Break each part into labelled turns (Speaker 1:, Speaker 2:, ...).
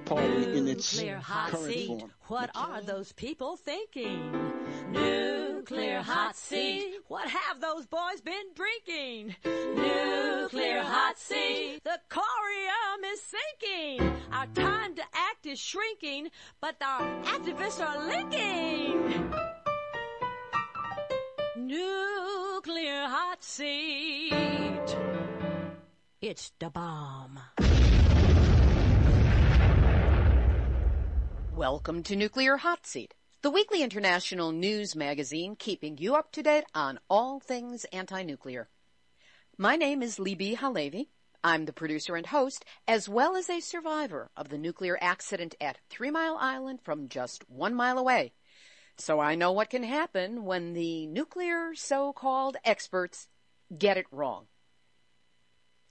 Speaker 1: party in its
Speaker 2: Nuclear hot
Speaker 1: current
Speaker 2: seat.
Speaker 1: form.
Speaker 2: What are those people thinking? Nuclear hot seat. What have those boys been drinking? Nuclear hot seat. The corium is sinking. Our time to act is shrinking, but our activists are linking. Nuclear hot seat. It's the bomb.
Speaker 3: Welcome to Nuclear Hot Seat, the weekly international news magazine keeping you up to date on all things anti-nuclear. My name is Libbe HaLevy. I'm the producer and host, as well as a survivor of the nuclear accident at 3 Mile Island from just 1 mile away. So I know what can happen when the nuclear so-called experts get it wrong.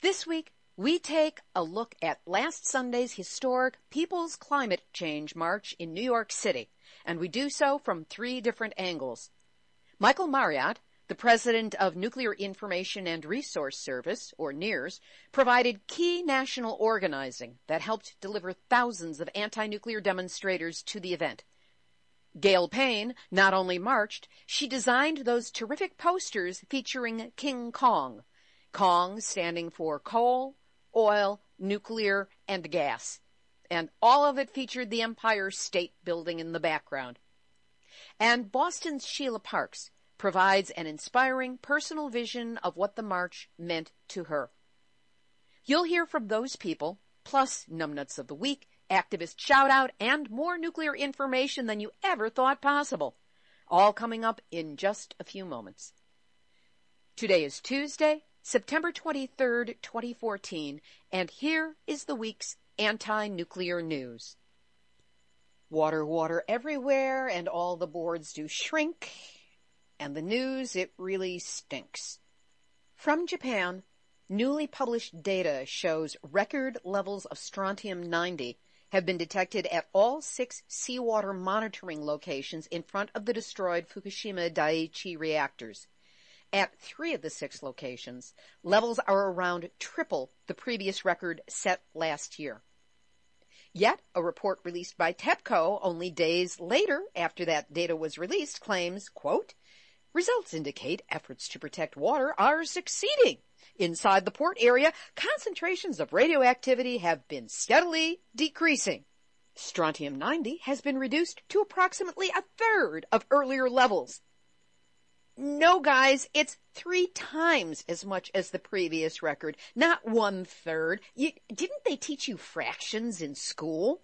Speaker 3: This week, we take a look at last Sunday's historic People's Climate Change March in New York City, and we do so from 3 different angles. Michael Marriott, the president of Nuclear Information and Resource Service, or NIRS, provided key national organizing that helped deliver thousands of anti-nuclear demonstrators to the event. Gail Payne not only marched, she designed those terrific posters featuring King Kong. Kong standing for coal, oil, nuclear, and gas. And all of it featured the Empire State Building in the background. And Boston's Sheila Parks provides an inspiring personal vision of what the march meant to her. You'll hear from those people, plus Numbnuts of the Week, activist shout-out, and more nuclear information than you ever thought possible. All coming up in just a few moments. Today is Tuesday, September 23rd, 2014, and here is the week's anti-nuclear news. Water, water everywhere, and all the boards do shrink. And the news, it really stinks. From Japan, newly published data shows record levels of strontium-90 have been detected at all 6 seawater monitoring locations in front of the destroyed Fukushima Daiichi reactors. At 3 of the 6 locations, levels are around triple the previous record set last year. Yet, a report released by TEPCO only days later after that data was released claims, quote, results indicate efforts to protect water are succeeding. Inside the port area, concentrations of radioactivity have been steadily decreasing. Strontium-90 has been reduced to approximately a third of earlier levels. No, guys, it's 3 times as much as the previous record, not 1/3. Didn't they teach you fractions in school?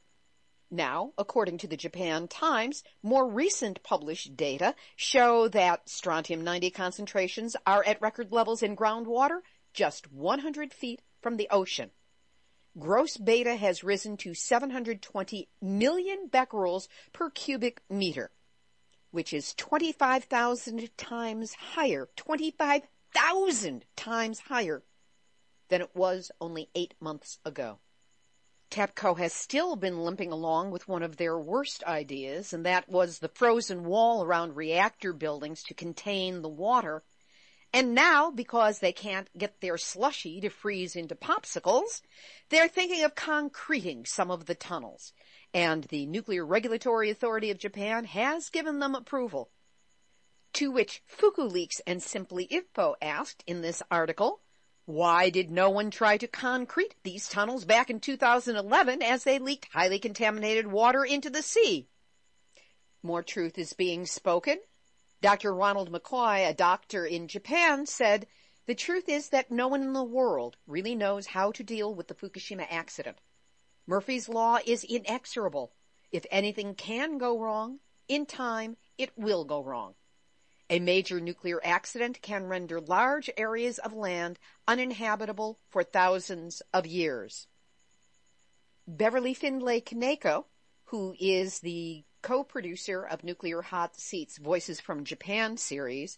Speaker 3: Now, according to the Japan Times, more recent published data show that strontium-90 concentrations are at record levels in groundwater just 100 feet from the ocean. Gross beta has risen to 720 million becquerels per cubic meter, which is 25,000 times higher, 25,000 times higher than it was only 8 months ago. TEPCO has still been limping along with one of their worst ideas, and that was the frozen wall around reactor buildings to contain the water. And now, because they can't get their slushy to freeze into popsicles, they're thinking of concreting some of the tunnels. And the Nuclear Regulatory Authority of Japan has given them approval. To which FukuLeaks and Simply Info asked in this article, why did no one try to concrete these tunnels back in 2011 as they leaked highly contaminated water into the sea? More truth is being spoken. Dr. Ronald McCoy, a doctor in Japan, said, the truth is that no one in the world really knows how to deal with the Fukushima accident. Murphy's Law is inexorable. If anything can go wrong, in time, it will go wrong. A major nuclear accident can render large areas of land uninhabitable for thousands of years. Beverly Findlay Kaneko, who is the co-producer of Nuclear Hot Seat's Voices from Japan series,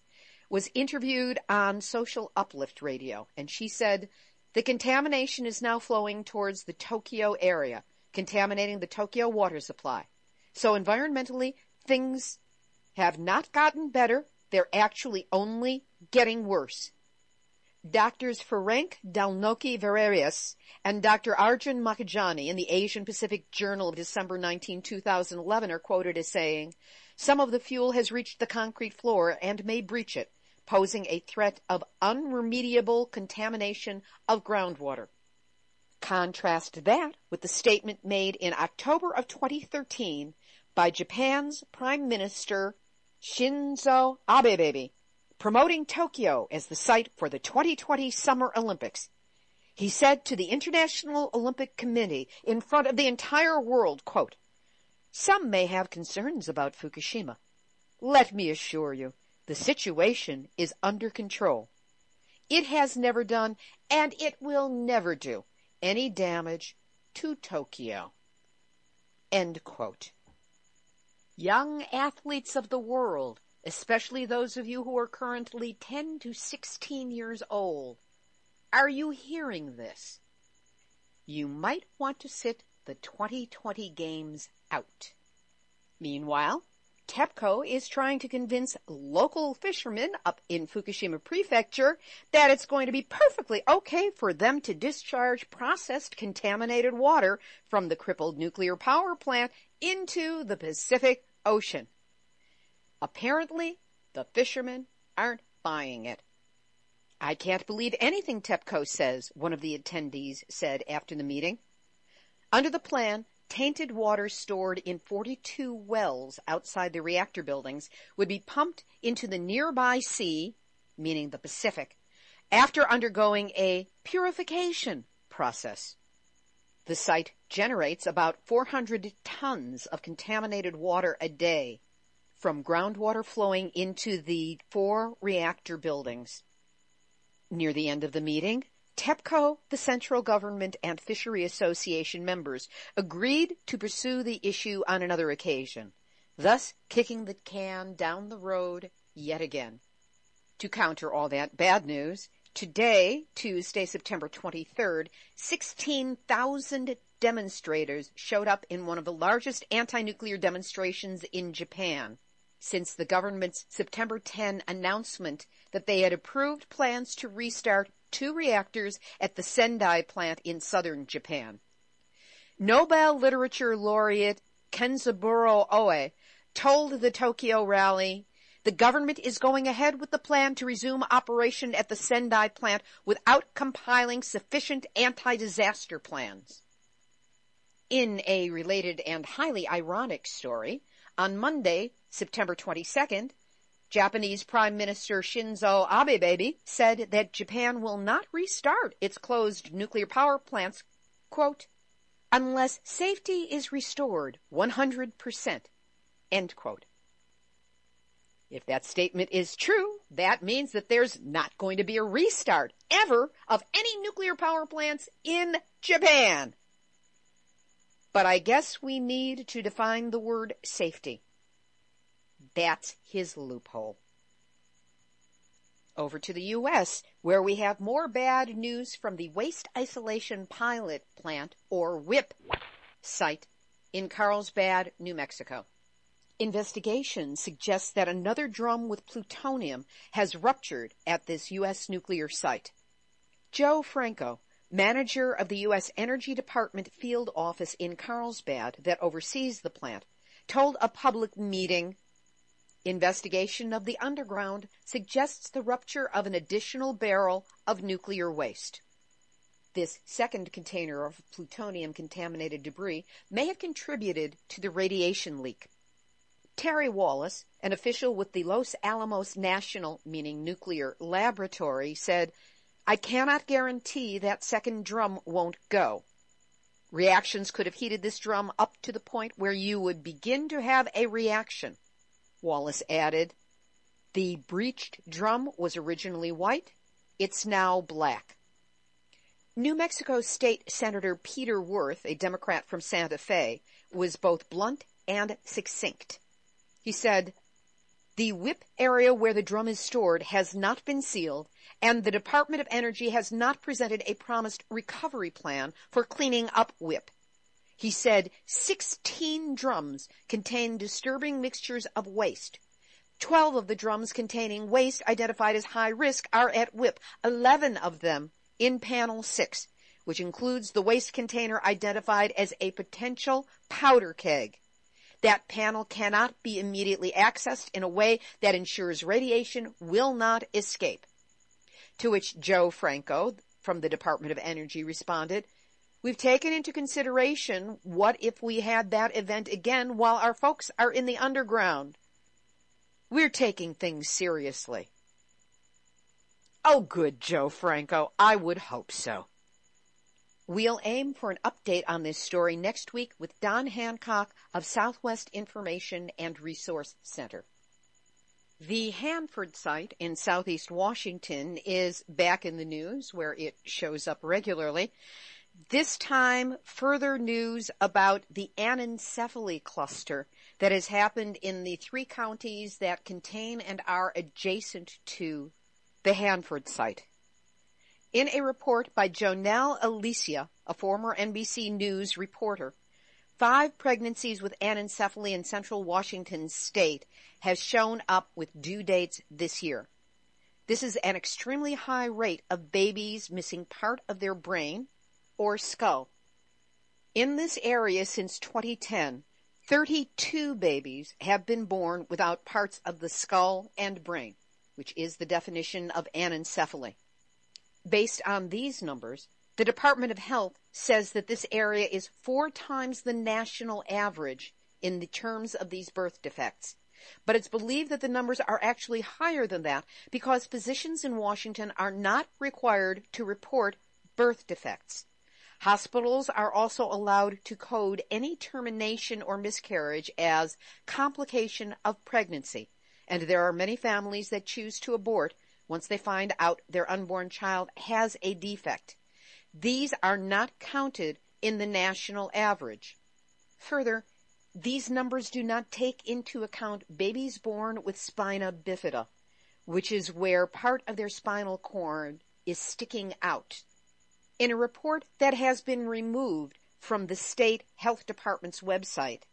Speaker 3: was interviewed on Social Uplift Radio, and she said, the contamination is now flowing towards the Tokyo area, contaminating the Tokyo water supply. So environmentally, things have not gotten better. They're actually only getting worse. Doctors Ferenc Dalnoki-Vererius and Dr. Arjun Makhijani in the Asian Pacific Journal of December 19, 2011 are quoted as saying, "Some of the fuel has reached the concrete floor and may breach it, posing a threat of unremediable contamination of groundwater." Contrast that with the statement made in October of 2013 by Japan's Prime Minister Shinzo Abe, promoting Tokyo as the site for the 2020 Summer Olympics. He said to the International Olympic Committee in front of the entire world, quote, "Some may have concerns about Fukushima. Let me assure you, the situation is under control. It has never done, and it will never do, any damage to Tokyo." End quote. Young athletes of the world, especially those of you who are currently 10 to 16 years old, are you hearing this? You might want to sit the 2020 games out. Meanwhile, TEPCO is trying to convince local fishermen up in Fukushima Prefecture that it's going to be perfectly okay for them to discharge processed contaminated water from the crippled nuclear power plant into the Pacific Ocean. Apparently, the fishermen aren't buying it. "I can't believe anything TEPCO says," one of the attendees said after the meeting. Under the plan, tainted water stored in 42 wells outside the reactor buildings would be pumped into the nearby sea, meaning the Pacific, after undergoing a purification process. The site generates about 400 tons of contaminated water a day from groundwater flowing into the 4 reactor buildings. Near the end of the meeting, TEPCO, the central government, and Fishery Association members agreed to pursue the issue on another occasion, thus kicking the can down the road yet again. To counter all that bad news, today, Tuesday, September 23rd, 16,000 demonstrators showed up in one of the largest anti-nuclear demonstrations in Japan since the government's September 10 announcement that they had approved plans to restart 2 reactors at the Sendai plant in southern Japan. Nobel Literature Laureate Kenzaburo Oe told the Tokyo rally, "The government is going ahead with the plan to resume operation at the Sendai plant without compiling sufficient anti-disaster plans." In a related and highly ironic story, on Monday, September 22nd, Japanese Prime Minister Shinzo Abe said that Japan will not restart its closed nuclear power plants, quote, "unless safety is restored 100%, end quote. If that statement is true, that means that there's not going to be a restart ever of any nuclear power plants in Japan. But I guess we need to define the word safety. That's his loophole. Over to the U.S., where we have more bad news from the Waste Isolation Pilot Plant, or WIPP, site in Carlsbad, New Mexico. Investigation suggests that another drum with plutonium has ruptured at this U.S. nuclear site. Joe Franco, manager of the U.S. Energy Department field office in Carlsbad that oversees the plant, told a public meeting, "Investigation of the underground suggests the rupture of an additional barrel of nuclear waste." This second container of plutonium-contaminated debris may have contributed to the radiation leak. Terry Wallace, an official with the Los Alamos National, meaning nuclear, laboratory, said, "I cannot guarantee that second drum won't go. Reactions could have heated this drum up to the point where you would begin to have a reaction." Wallace added, "The breached drum was originally white. It's now black." New Mexico State Senator Peter Wirth, a Democrat from Santa Fe, was both blunt and succinct. He said, "The WIPP area where the drum is stored has not been sealed, and the Department of Energy has not presented a promised recovery plan for cleaning up WIPP." He said 16 drums contain disturbing mixtures of waste. 12 of the drums containing waste identified as high risk are at WIP, 11 of them in Panel 6, which includes the waste container identified as a potential powder keg. That panel cannot be immediately accessed in a way that ensures radiation will not escape. To which Joe Franco from the Department of Energy responded, "We've taken into consideration what if we had that event again while our folks are in the underground. We're taking things seriously." Oh, good, Joe Franco. I would hope so. We'll aim for an update on this story next week with Don Hancock of Southwest Information and Resource Center. The Hanford site in southeast Washington is back in the news, where it shows up regularly. This time, further news about the anencephaly cluster that has happened in the 3 counties that contain and are adjacent to the Hanford site. In a report by Jonelle Alicia, a former NBC News reporter, 5 pregnancies with anencephaly in central Washington state have shown up with due dates this year. This is an extremely high rate of babies missing part of their brain or skull. In this area since 2010, 32 babies have been born without parts of the skull and brain, which is the definition of anencephaly. Based on these numbers, the Department of Health says that this area is 4 times the national average in the terms of these birth defects. But it's believed that the numbers are actually higher than that because physicians in Washington are not required to report birth defects. Hospitals are also allowed to code any termination or miscarriage as complication of pregnancy, and there are many families that choose to abort once they find out their unborn child has a defect. These are not counted in the national average. Further, these numbers do not take into account babies born with spina bifida, which is where part of their spinal cord is sticking out. In a report that has been removed from the state health department's website,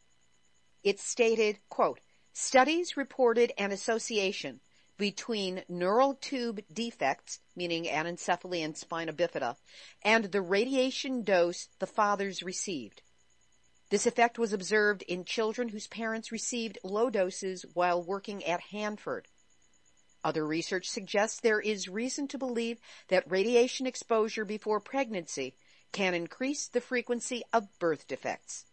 Speaker 3: it stated, quote, "Studies reported an association between neural tube defects, meaning anencephaly and spina bifida, and the radiation dose the fathers received. This effect was observed in children whose parents received low doses while working at Hanford. Other research suggests there is reason to believe that radiation exposure before pregnancy can increase the frequency of birth defects."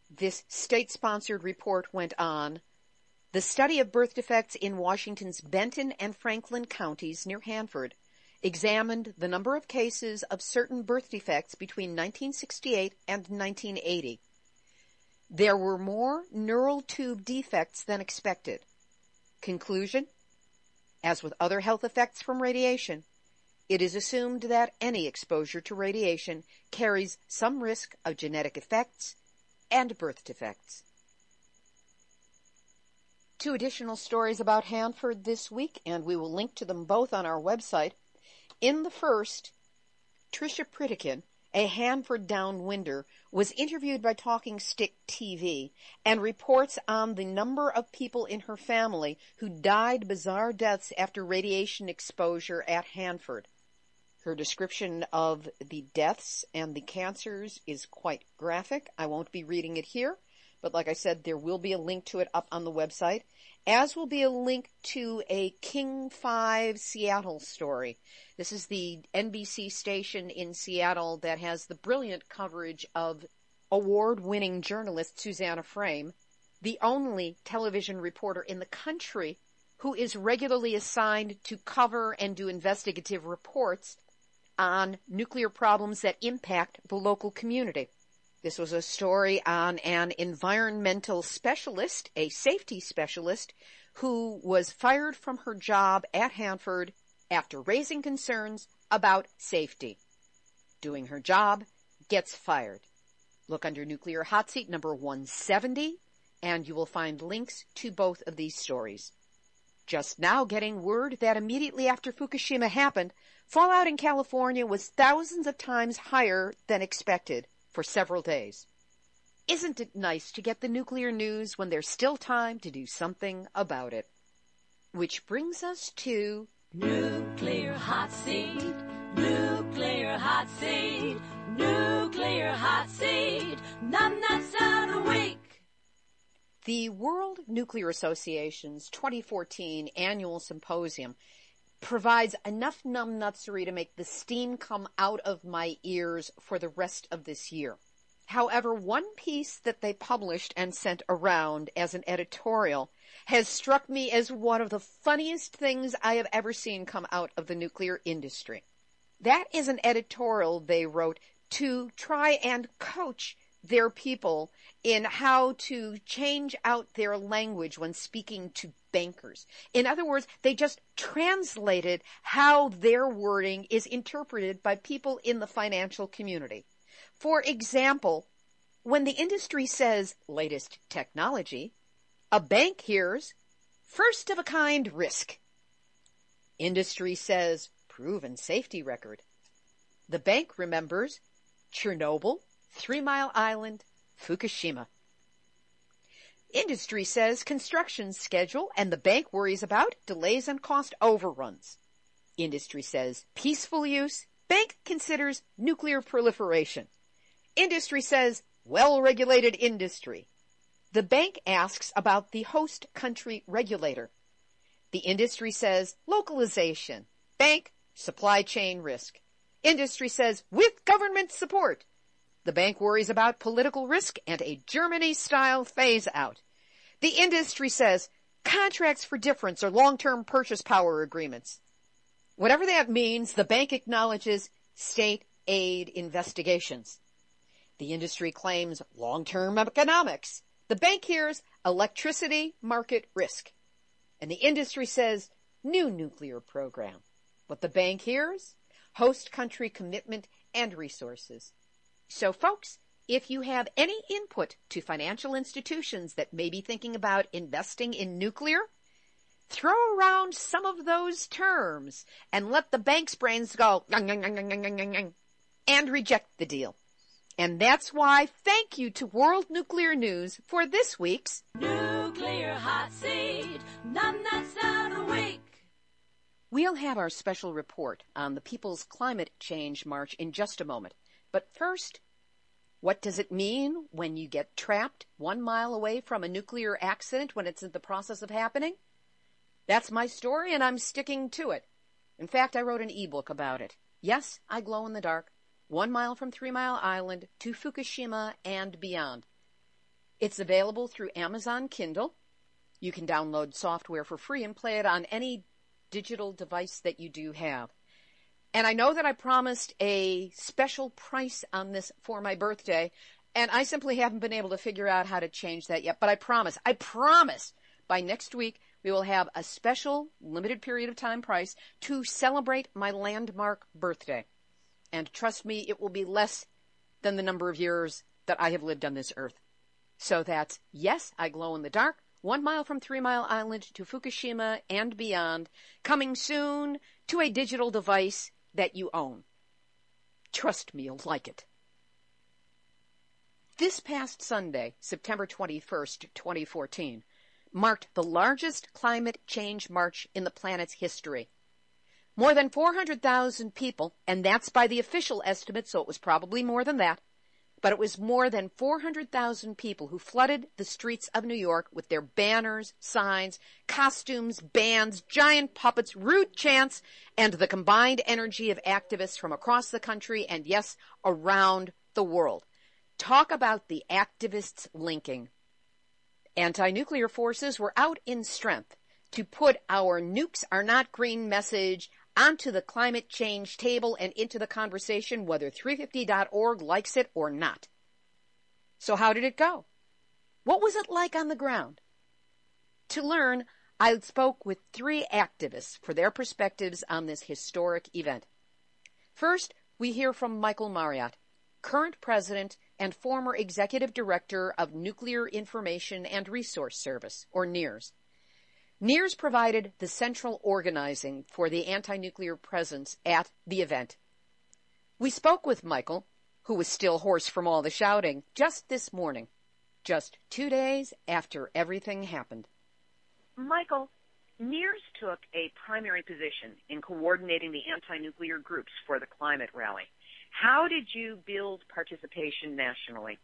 Speaker 3: This state-sponsored report went on, "The study of birth defects in Washington's Benton and Franklin counties near Hanford examined the number of cases of certain birth defects between 1968 and 1980. There were more neural tube defects than expected. Conclusion: as with other health effects from radiation, it is assumed that any exposure to radiation carries some risk of genetic effects and birth defects." 2 additional stories about Hanford this week, and we will link to them both on our website. In the first, Tricia Pritikin, a Hanford downwinder, was interviewed by Talking Stick TV and reports on the number of people in her family who died bizarre deaths after radiation exposure at Hanford. Her description of the deaths and the cancers is quite graphic. I won't be reading it here, but like I said, there will be a link to it up on the website, as will be a link to a King 5 Seattle story. This is the NBC station in Seattle that has the brilliant coverage of award-winning journalist Susanna Frame, the only television reporter in the country who is regularly assigned to cover and do investigative reports on nuclear problems that impact the local community. This was a story on an environmental specialist, a safety specialist, who was fired from her job at Hanford after raising concerns about safety. Doing her job, gets fired. Look under Nuclear Hot Seat number 170, and you will find links to both of these stories. Just now getting word that immediately after Fukushima happened, fallout in California was thousands of times higher than expected for several days. Isn't it nice to get the nuclear news when there's still time to do something about it? Which brings us to
Speaker 2: Nuclear Hot Seat, Nuclear Hot Seat, Nuclear Hot Seat, Numbnuts of the Week.
Speaker 3: the World Nuclear Association's 2014 annual symposium provides enough numbnutsery to make the steam come out of my ears for the rest of this year. However, one piece that they published and sent around as an editorial has struck me as one of the funniest things I have ever seen come out of the nuclear industry. That is an editorial they wrote to try and coach their people in how to change out their language when speaking to bankers. In other words, they just translated how their wording is interpreted by people in the financial community. For example, when the industry says latest technology, a bank hears first-of-a-kind risk. Industry says proven safety record. The bank remembers Chernobyl, 3 Mile Island, Fukushima. Industry says construction schedule, and the bank worries about delays and cost overruns. Industry says peaceful use. Bank considers nuclear proliferation. Industry says well-regulated industry. The bank asks about the host country regulator. The industry says localization. Bank, supply chain risk. Industry says with government support. The bank worries about political risk and a Germany-style phase-out. The industry says contracts for difference or long-term purchase power agreements. Whatever that means, the bank acknowledges state aid investigations. The industry claims long-term economics. The bank hears electricity market risk. And the industry says new nuclear program. What the bank hears, host country commitment and resources. So folks, if you have any input to financial institutions that may be thinking about investing in nuclear, throw around some of those terms and let the bank's brains go and reject the deal. And that's why thank you to World Nuclear News for this week's
Speaker 2: Nuclear Hot Seat, Numbnuts of the Week.
Speaker 3: We'll have our special report on the People's Climate Change March in just a moment. But first, what does it mean when you get trapped 1 mile away from a nuclear accident when it's in the process of happening? That's my story, and I'm sticking to it. In fact, I wrote an ebook about it. Yes, I glow in the dark. 1 mile from 3 Mile Island to Fukushima and beyond. It's available through Amazon Kindle. You can download software for free and play it on any digital device that you do have. And I know that I promised a special price on this for my birthday, and I simply haven't been able to figure out how to change that yet. But I promise, by next week we will have a special limited period of time price to celebrate my landmark birthday. And trust me, it will be less than the number of years that I have lived on this earth. So that's, yes, I glow in the dark, 1 mile from 3 Mile Island to Fukushima and beyond, coming soon to a digital device that you own. Trust me, you'll like it. This past Sunday, September 21st, 2014, marked the largest climate change march in the planet's history. More than 400,000 people, and that's by the official estimate, so it was probably more than that, but it was more than 400,000 people who flooded the streets of New York with their banners, signs, costumes, bands, giant puppets, rude chants, and the combined energy of activists from across the country and, yes, around the world. Talk about the activists linking. Anti-nuclear forces were out in strength to put our nukes are not green message onto the climate change table and into the conversation, whether 350.org likes it or not. So how did it go? What was it like on the ground? To learn, I spoke with 3 activists for their perspectives on this historic event. First, we hear from Michael Marriott, current president and former executive director of Nuclear Information and Resource Service, or NIRS. NIRS provided the central organizing for the anti-nuclear presence at the event. We spoke with Michael, who was still hoarse from all the shouting, just this morning, just 2 days after everything happened.
Speaker 1: Michael, NEARS took a primary position in coordinating the anti-nuclear groups for the climate rally. How did you build participation nationally?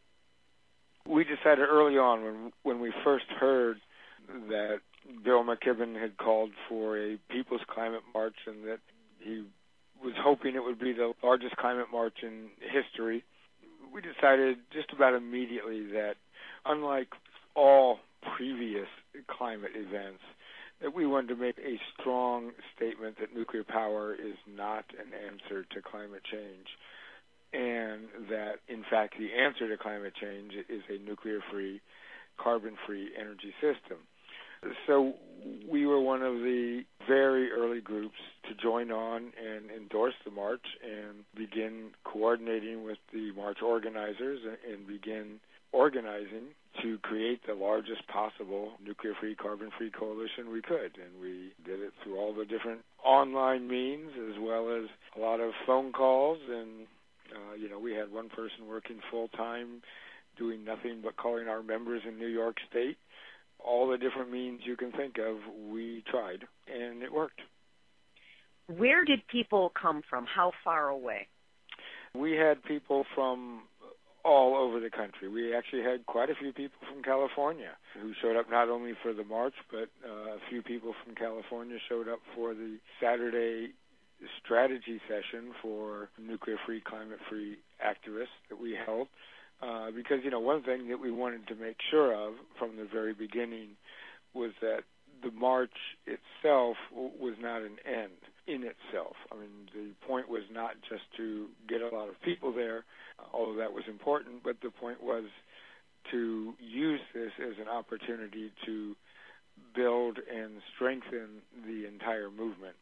Speaker 4: We decided early on when we first heard that Bill McKibben had called for a People's Climate March and that he was hoping it would be the largest climate march in history. We decided just about immediately that, unlike all previous climate events, that we wanted to make a strong statement that nuclear power is not an answer to climate change, and that, in fact, the answer to climate change is a nuclear-free, carbon-free energy system. So we were one of the very early groups to join on and endorse the march and begin coordinating with the march organizers and begin organizing to create the largest possible nuclear-free, carbon-free coalition we could. And we did it through all the different online means as well as a lot of phone calls. And, we had one person working full-time doing nothing but calling our members in New York State. All the different means you can think of, we tried, and it worked.
Speaker 1: Where did people come from? How far away?
Speaker 4: We had people from all over the country. We actually had quite a few people from California who showed up not only for the march, but a few people from California showed up for the Saturday strategy session for nuclear-free, climate-free activists that we held. Because, one thing that we wanted to make sure of from the very beginning was that the march itself was not an end in itself. I mean, the point was not just to get a lot of people there, although that was important, but the point was to use this as an opportunity to build and strengthen the entire movement.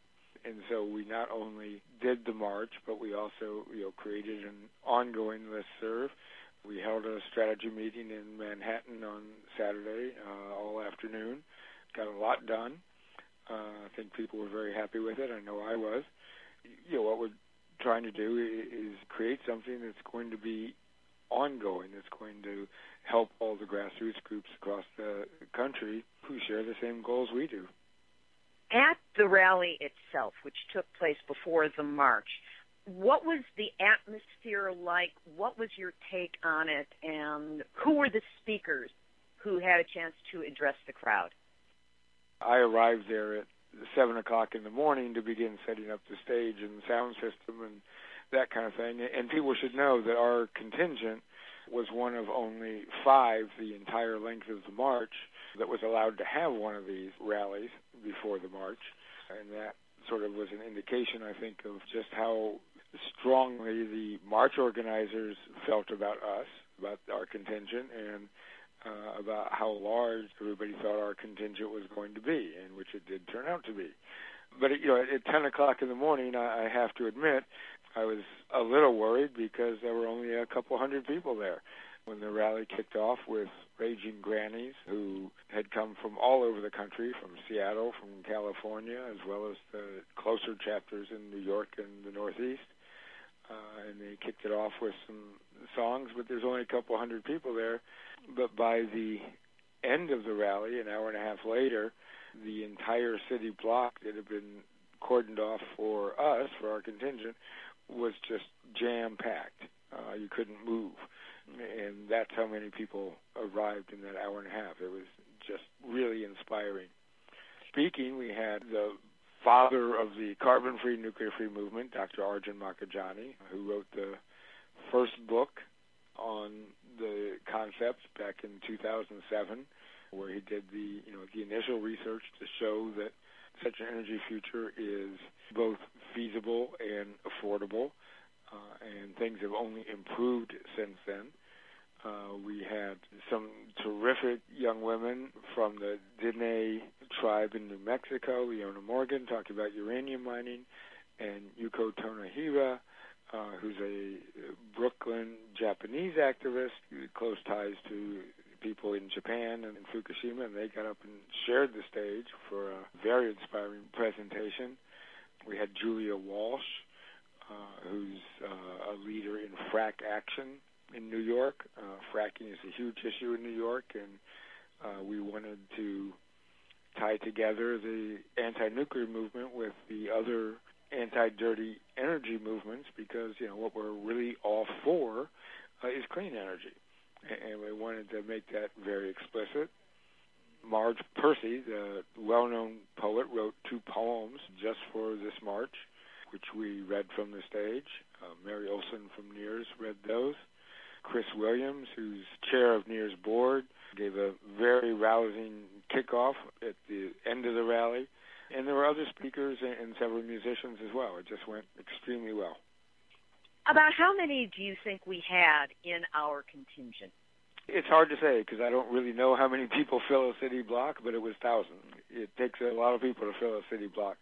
Speaker 4: And so we not only did the march, but we also, created an ongoing listserv. We held a strategy meeting in Manhattan on Saturday all afternoon. Got a lot done. I think people were very happy with it. I know I was. What we're trying to do is create something that's going to be ongoing, that's going to help all the grassroots groups across the country who share the same goals we do.
Speaker 1: At the rally itself, which took place before the march, what was the atmosphere like? What was your take on it? And who were the speakers who had a chance to address the crowd?
Speaker 4: I arrived there at 7 o'clock in the morning to begin setting up the stage and the sound system and that kind of thing. And people should know that our contingent was one of only 5 the entire length of the march that was allowed to have one of these rallies before the march. And that sort of was an indication, I think, of just how strongly the march organizers felt about us, about our contingent, and about how large everybody thought our contingent was going to be, and which it did turn out to be. But at 10 o'clock in the morning, I have to admit, I was a little worried because there were only a couple hundred people there. When the rally kicked off with raging grannies who had come from all over the country, from Seattle, from California, as well as the closer chapters in New York and the Northeast. And they kicked it off with some songs, but there's only a couple hundred people there. But by the end of the rally, an hour and a half later, the entire city block that had been cordoned off for us, for our contingent, was just jam-packed. You couldn't move. And that's how many people arrived in that hour and a half. It was just really inspiring. Speaking, we had the father of the carbon-free, nuclear-free movement, Dr. Arjun Makhijani, who wrote the first book on the concept back in 2007, where he did the initial research to show that such an energy future is both feasible and affordable, and things have only improved since then. We had some terrific young women from the Diné tribe in New Mexico, Leona Morgan, talking about uranium mining, and Yuko Tonohira, who's a Brooklyn Japanese activist, close ties to people in Japan and in Fukushima, and they got up and shared the stage for a very inspiring presentation. We had Julia Walsh, who's a leader in frack action in New York. Fracking is a huge issue in New York, and we wanted to tie together the anti-nuclear movement with the other anti-dirty energy movements, because, what we're really all for is clean energy. And we wanted to make that very explicit. Marge Percy, the well-known poet, wrote 2 poems just for this march, which we read from the stage. Mary Olson from NEARS read those. Chris Williams, who's chair of NEARS board, gave a very rousing kickoff at the end of the rally. And there were other speakers and several musicians as well. It just went extremely well.
Speaker 1: About how many do you think we had in our contingent?
Speaker 4: It's hard to say because I don't really know how many people fill a city block, but it was thousands. It takes a lot of people to fill a city block.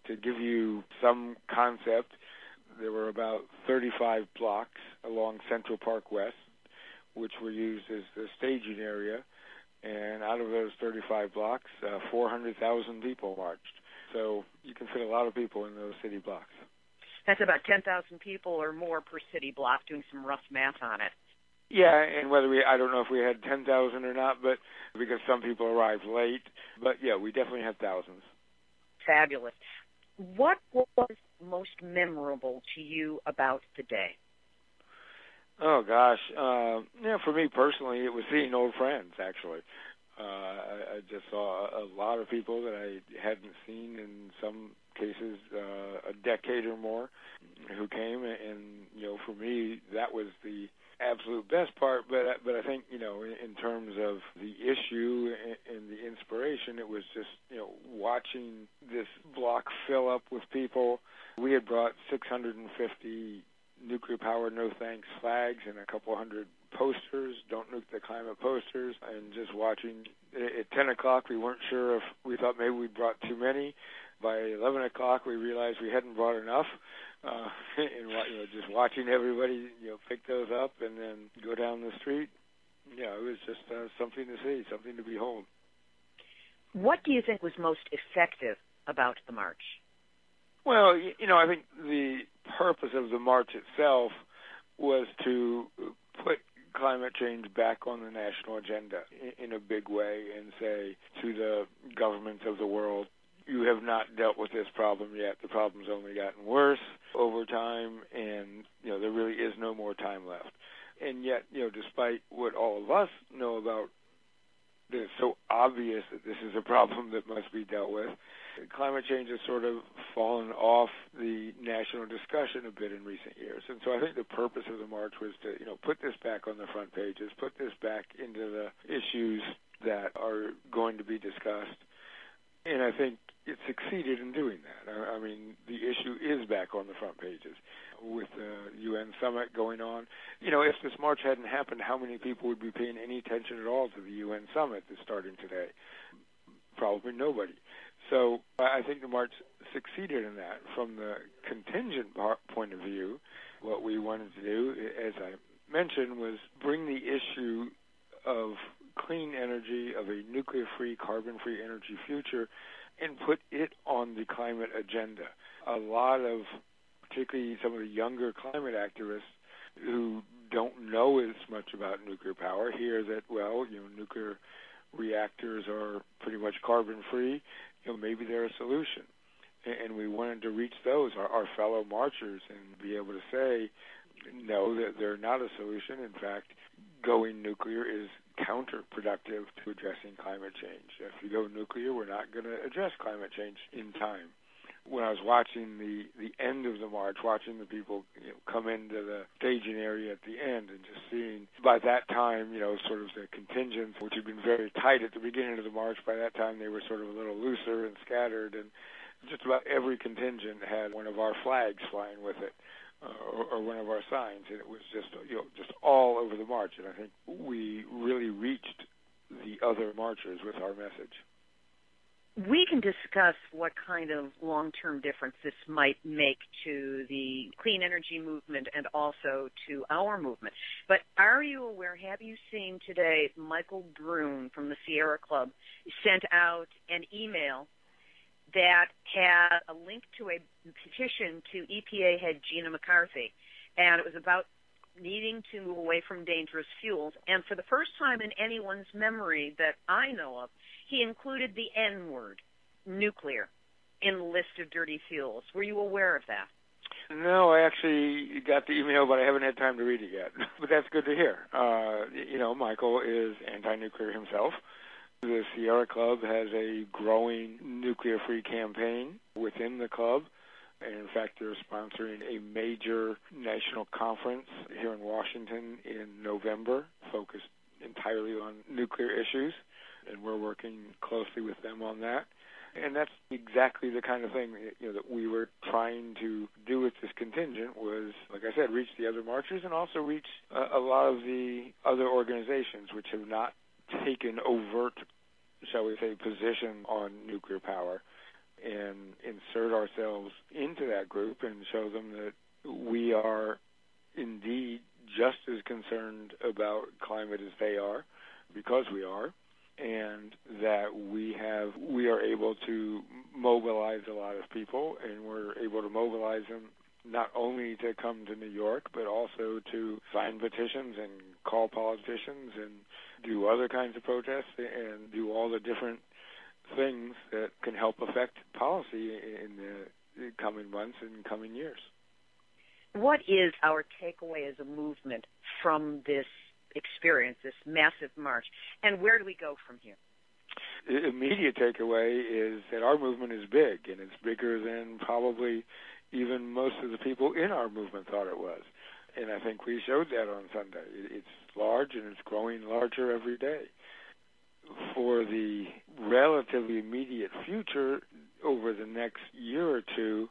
Speaker 4: To give you some concept, there were about 35 blocks along Central Park West, which were used as the staging area. And out of those 35 blocks, 400,000 people marched. So you can fit a lot of people in those city blocks.
Speaker 1: That's about 10,000 people or more per city block, doing some rough math on it.
Speaker 4: Yeah, and I don't know if we had 10,000 or not, but because some people arrived late. But yeah, we definitely had thousands.
Speaker 1: Fabulous. What was most memorable to you about the day?
Speaker 4: Oh, gosh. For me personally, it was seeing old friends, actually. I just saw a lot of people that I hadn't seen in some cases a decade or more who came. And, for me, that was the absolute best part. But I think, in terms of the issue and the inspiration, it was just, watching this block fill up with people. We had brought 650 nuclear power no thanks flags and a couple hundred posters, don't nuke the climate posters, and just watching. At 10 o'clock we weren't sure if we thought maybe we brought too many. By 11 o'clock we realized we hadn't brought enough, and just watching everybody pick those up and then go down the street. Yeah, it was just something to see, something to behold.
Speaker 1: What do you think was most effective about the march?
Speaker 4: Well, I think the purpose of the march itself was to put climate change back on the national agenda in a big way and say to the governments of the world, you have not dealt with this problem yet. The problem's only gotten worse over time, and, there really is no more time left. And yet, despite what all of us know about, it's so obvious that this is a problem that must be dealt with. Climate change has sort of fallen off the national discussion a bit in recent years. And so I think the purpose of the march was to, put this back on the front pages, put this back into the issues that are going to be discussed. And I think it succeeded in doing that. I mean, the issue is back on the front pages with the UN summit going on. If this march hadn't happened, how many people would be paying any attention at all to the UN summit that's starting today? Probably nobody. So I think the march succeeded in that. From the contingent point of view, what we wanted to do, as I mentioned, was bring the issue of clean energy, of a nuclear-free, carbon-free energy future, and put it on the climate agenda. A lot of, particularly some of the younger climate activists who don't know as much about nuclear power, hear that, nuclear reactors are pretty much carbon-free, maybe they're a solution. And we wanted to reach those, our fellow marchers, and be able to say, no, that they're not a solution. In fact, going nuclear is counterproductive to addressing climate change. If you go nuclear, we're not going to address climate change in time. When I was watching the end of the march, watching the people come into the staging area at the end and just seeing, by that time, sort of the contingents, which had been very tight at the beginning of the march, by that time they were sort of a little looser and scattered, and just about every contingent had one of our flags flying with it, or one of our signs, and it was just all over the march. And I think we really reached the other marchers with our message.
Speaker 1: We can discuss what kind of long-term difference this might make to the clean energy movement and also to our movement. But are you aware, have you seen today, Michael Brune from the Sierra Club sent out an email that had a link to a petition to EPA head Gina McCarthy, and it was about needing to move away from dangerous fuels. And for the first time in anyone's memory that I know of, he included the N-word, nuclear, in the list of dirty fuels. Were you aware of that?
Speaker 4: No, I actually got the email, but I haven't had time to read it yet. But that's good to hear. Michael is anti-nuclear himself. The Sierra Club has a growing nuclear-free campaign within the club. And in fact, they're sponsoring a major national conference here in Washington in November, focused entirely on nuclear issues. And we're working closely with them on that. And that's exactly the kind of thing that we were trying to do with this contingent was, like I said, reach the other marchers and also reach a lot of the other organizations which have not taken overt, shall we say, position on nuclear power, and insert ourselves into that group and show them that we are indeed just as concerned about climate as they are, because we are, and that we are able to mobilize a lot of people, and we're able to mobilize them not only to come to New York, but also to sign petitions and call politicians and do other kinds of protests and do all the different things that can help affect policy in the coming months and coming years.
Speaker 1: What is our takeaway as a movement from this experience, this massive march, and where do we go from here?
Speaker 4: The immediate takeaway is that our movement is big, and it's bigger than probably even most of the people in our movement thought it was. And I think we showed that on Sunday. It's large, and it's growing larger every day. For the relatively immediate future, over the next year or two,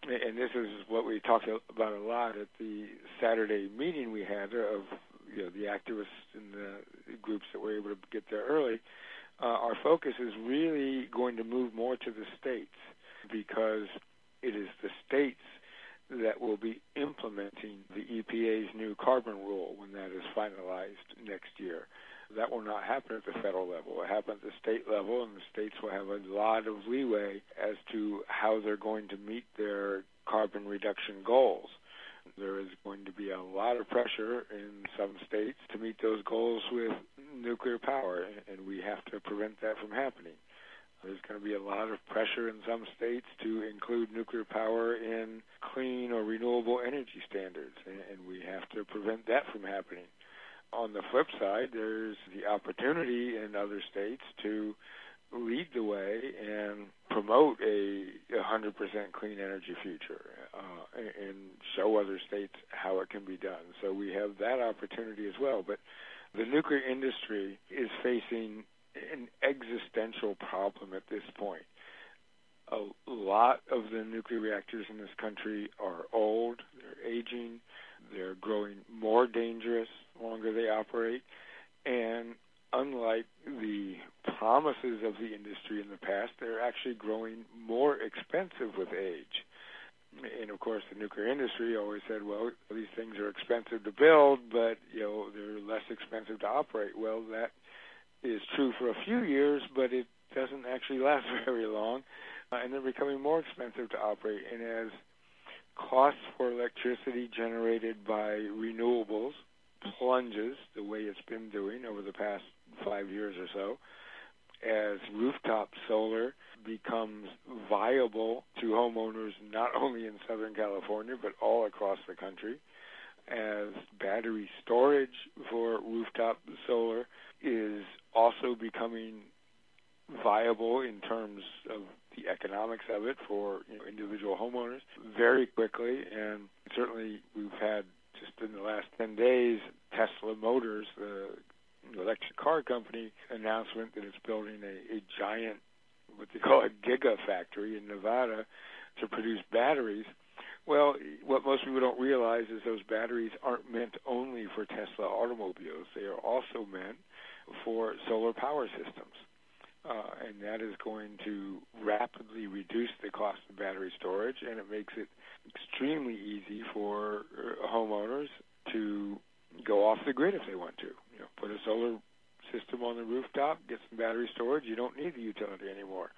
Speaker 4: and this is what we talked about a lot at the Saturday meeting we had of the activists and the groups that were able to get there early, our focus is really going to move more to the states, because it is the states that will be implementing the EPA's new carbon rule when that is finalized next year. That will not happen at the federal level. It will happen at the state level, and the states will have a lot of leeway as to how they're going to meet their carbon reduction goals. There is going to be a lot of pressure in some states to meet those goals with nuclear power, and we have to prevent that from happening. There's going to be a lot of pressure in some states to include nuclear power in clean or renewable energy standards, and we have to prevent that from happening. On the flip side, there's the opportunity in other states to lead the way and promote a 100% clean energy future and show other states how it can be done. So we have that opportunity as well. But the nuclear industry is facing an existential problem at this point. A lot of the nuclear reactors in this country are old, they're aging, they're growing more dangerous the longer they operate, and unlike the promises of the industry in the past, they're actually growing more expensive with age. And of course, the nuclear industry always said, well, these things are expensive to build, but they're less expensive to operate. Well, that is true for a few years, but it doesn't actually last very long, and they're becoming more expensive to operate. And as costs for electricity generated by renewables plunges the way it's been doing over the past 5 years or so, as rooftop solar becomes viable to homeowners not only in Southern California but all across the country, as battery storage for rooftop solar is also becoming viable in terms of the economics of it for individual homeowners very quickly. And certainly we've had, just in the last 10 days, Tesla Motors, the electric car company, announcement that it's building a giant, what they call a gigafactory in Nevada to produce batteries. Well, what most people don't realize is those batteries aren't meant only for Tesla automobiles. They are also meant for solar power systems. And that is going to rapidly reduce the cost of battery storage, and it makes it extremely easy for homeowners to go off the grid if they want to. Put a solar system on the rooftop, get some battery storage. You don't need the utility anymore.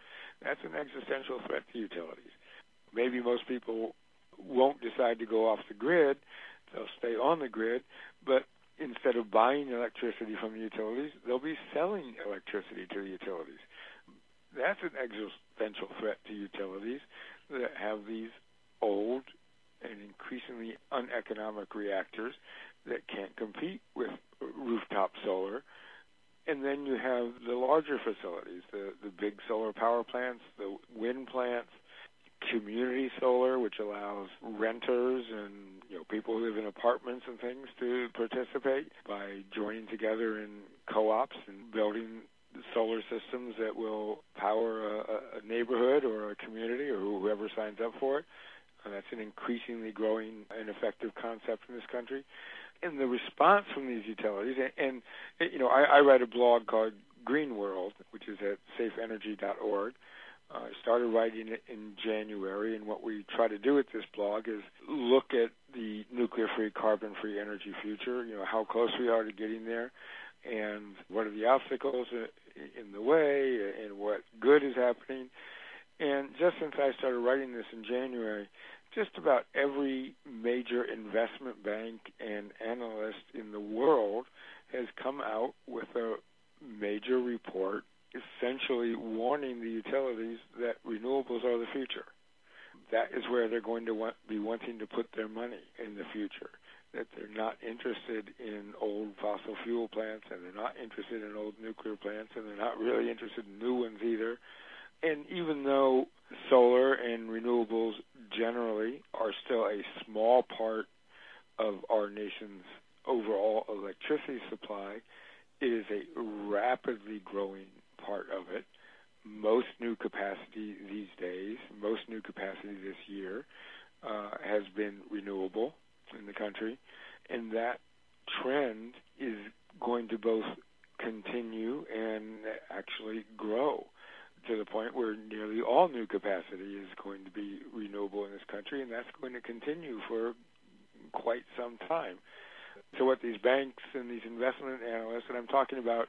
Speaker 4: That's an existential threat to utilities. Maybe most people won't decide to go off the grid. They'll stay on the grid, but instead of buying electricity from the utilities, they'll be selling electricity to the utilities. That's an existential threat to utilities that have these old and increasingly uneconomic reactors that can't compete with rooftop solar. And then you have the larger facilities, the big solar power plants, the wind plants, community solar, which allows renters and people who live in apartments and things to participate by joining together in co-ops and building solar systems that will power a neighborhood or a community or whoever signs up for it. That's an increasingly growing and effective concept in this country. And the response from these utilities, and I write a blog called Green World, which is at safeenergy.org. I started writing it in January, and what we try to do with this blog is look at the nuclear-free, carbon-free energy future, how close we are to getting there, and what are the obstacles in the way, and what good is happening. And just since I started writing this in January, just about every major investment bank and analyst in the world has come out with a major report essentially warning the utilities that renewables are the future. That is where they're going to be wanting to put their money in the future, that they're not interested in old fossil fuel plants, and they're not interested in old nuclear plants, and they're not really interested in new ones either. And even though solar and renewables generally are still a small part of our nation's overall electricity supply, it is a rapidly growing part of it. Most new capacity these days, most new capacity this year has been renewable in the country, and that trend is going to both continue and actually grow to the point where nearly all new capacity is going to be renewable in this country, and that's going to continue for quite some time. So what these banks and these investment analysts, and I'm talking about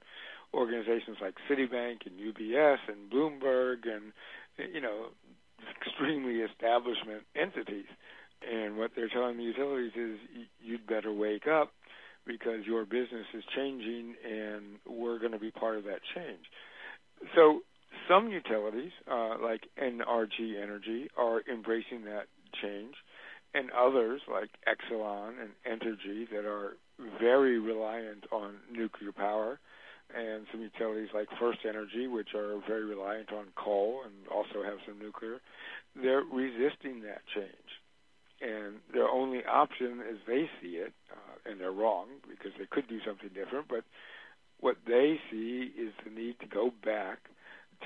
Speaker 4: organizations like Citibank and UBS and Bloomberg and, extremely establishment entities, and what they're telling the utilities is you'd better wake up because your business is changing and we're going to be part of that change. So some utilities, like NRG Energy, are embracing that change, and others, like Exelon and Entergy, that are very reliant on nuclear power, and some utilities like First Energy, which are very reliant on coal and also have some nuclear, they're resisting that change. And their only option, as they see it, and they're wrong because they could do something different, but what they see is the need to go back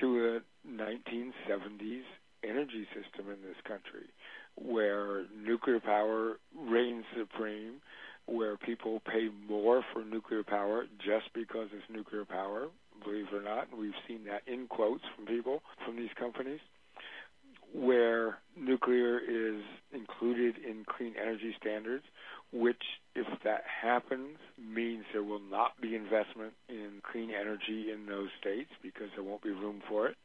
Speaker 4: to a 1970s energy system in this country where nuclear power reigns supreme, where people pay more for nuclear power just because it's nuclear power, believe it or not, and we've seen that in quotes from people from these companies, where nuclear is included in clean energy standards, which, if that happens, means there will not be investment in clean energy in those states because there won't be room for it.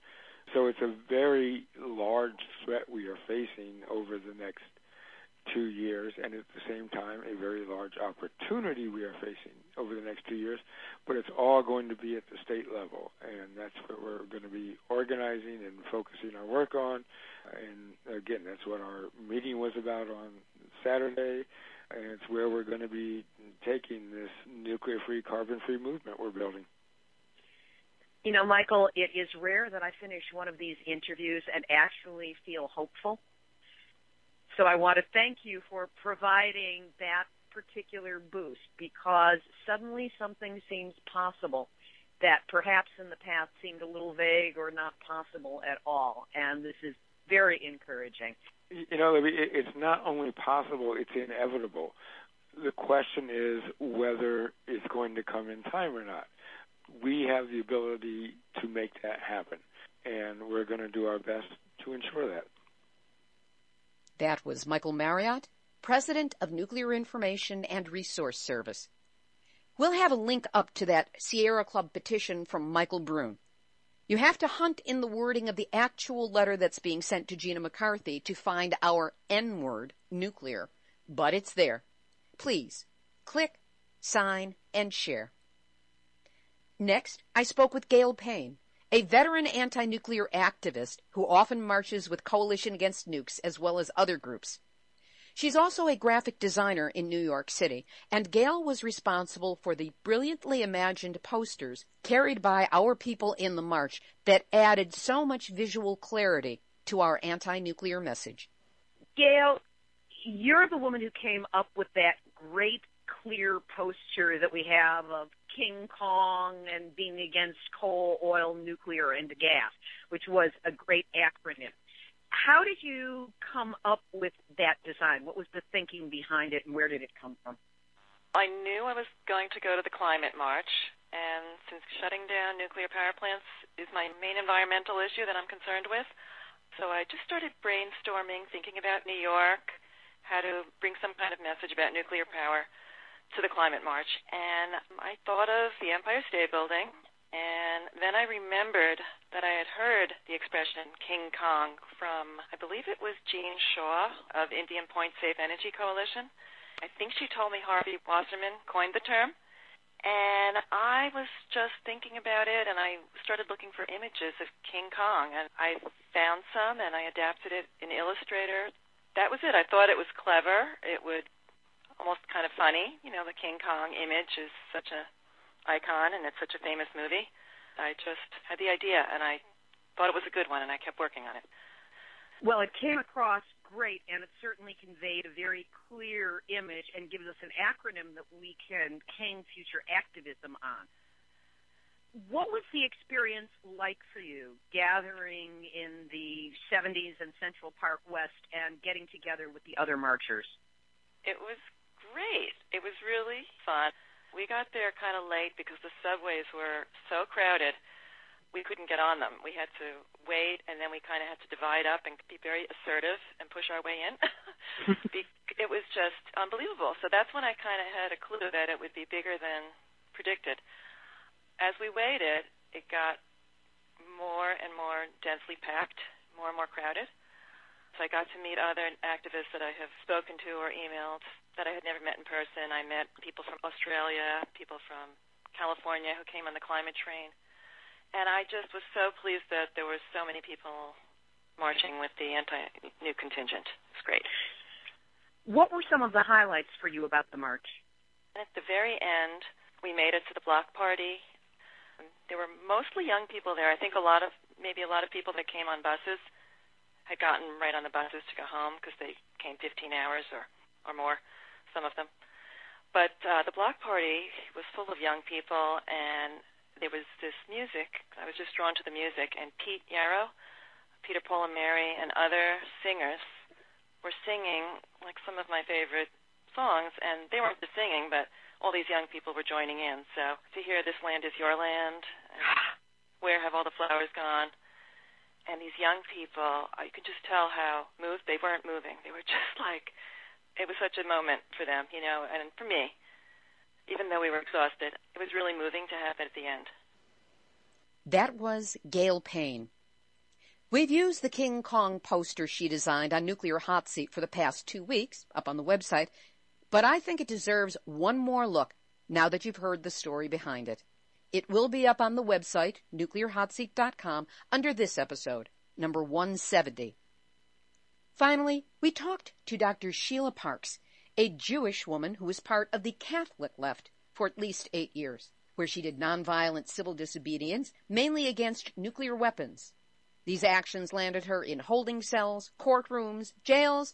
Speaker 4: So it's a very large threat we are facing over the next 2 years, and at the same time a very large opportunity we are facing over the next 2 years, but it's all going to be at the state level, and that's what we're going to be organizing and focusing our work on. And again, that's what our meeting was about on Saturday, and it's where we're going to be taking this nuclear-free, carbon-free movement we're building.
Speaker 1: Michael, it is rare that I finish one of these interviews and actually feel hopeful. So I want to thank you for providing that particular boost, because suddenly something seems possible that perhaps in the past seemed a little vague or not possible at all. And this is very encouraging.
Speaker 4: Libbe, it's not only possible, it's inevitable. The question is whether it's going to come in time or not. We have the ability to make that happen, and we're going to do our best to ensure that.
Speaker 3: That was Michael Marriott, President of Nuclear Information and Resource Service. We'll have a link up to that Sierra Club petition from Michael Brune. You have to hunt in the wording of the actual letter that's being sent to Gina McCarthy to find our N-word, nuclear, but it's there. Please click, sign, and share. Next, I spoke with Gail Payne, a veteran anti-nuclear activist who often marches with Coalition Against Nukes as well as other groups. She's also a graphic designer in New York City, and Gail was responsible for the brilliantly imagined posters carried by our people in the march that added so much visual clarity to our anti-nuclear message.
Speaker 1: Gail, you're the woman who came up with that great clear poster that we have of King Kong and being against coal, oil, nuclear, and gas, which was a great acronym. How did you come up with that design? What was the thinking behind it, and where did it come from?
Speaker 5: I knew I was going to go to the climate march, and since shutting down nuclear power plants is my main environmental issue that I'm concerned with, so I just started brainstorming, thinking about New York, how to bring some kind of message about nuclear power to the climate march. And I thought of the Empire State Building, and then I remembered that I had heard the expression King Kong from, I believe it was Jean Shaw of Indian Point Safe Energy Coalition. I think she told me Harvey Wasserman coined the term. And I was just thinking about it, and I started looking for images of King Kong. And I found some, and I adapted it in Illustrator. That was it. I thought it was clever. It would almost kind of funny. You know, the King Kong image is such an icon, and it's such a famous movie. I just had the idea, and I thought it was a good one, and I kept working on it.
Speaker 1: Well, it came across great, and it certainly conveyed a very clear image and gives us an acronym that we can hang future activism on. What was the experience like for you, gathering in the 70s in Central Park West and getting together with the other marchers?
Speaker 5: It was great. It was really fun. We got there kind of late because the subways were so crowded. We couldn't get on them. We had to wait, and then we kind of had to divide up and be very assertive and push our way in. It was just unbelievable. So that's when I kind of had a clue that it would be bigger than predicted. As we waited, it got more and more densely packed, more and more crowded. So I got to meet other activists that I have spoken to or emailed that I had never met in person. I met people from Australia, people from California who came on the climate train. And I just was so pleased that there were so many people marching with the anti-nuke contingent. It's great.
Speaker 1: What were some of the highlights for you about the march?
Speaker 5: At the very end, we made it to the block party. There were mostly young people there. I think maybe a lot of people that came on buses had gotten right on the buses to go home because they came 15 hours or more, some of them. But the block party was full of young people, and there was this music. I was just drawn to the music, and Pete Yarrow, Peter, Paul, and Mary, and other singers were singing like some of my favorite songs, and they weren't just singing, but all these young people were joining in. So to hear This Land Is Your Land, and Where Have All the Flowers Gone, and these young people, you could just tell how moved they weren't moving. They were just like, it was such a moment for them, you know, and for me, even though we were exhausted, it was really moving to have it at the end.
Speaker 3: That was Gail Payne. We've used the King Kong poster she designed on Nuclear Hotseat for the past 2 weeks, up on the website, but I think it deserves one more look now that you've heard the story behind it. It will be up on the website, nuclearhotseat.com, under this episode, number 170. Finally, we talked to Dr. Sheila Parks, a Jewish woman who was part of the Catholic left for at least 8 years, where she did nonviolent civil disobedience, mainly against nuclear weapons. These actions landed her in holding cells, courtrooms, jails,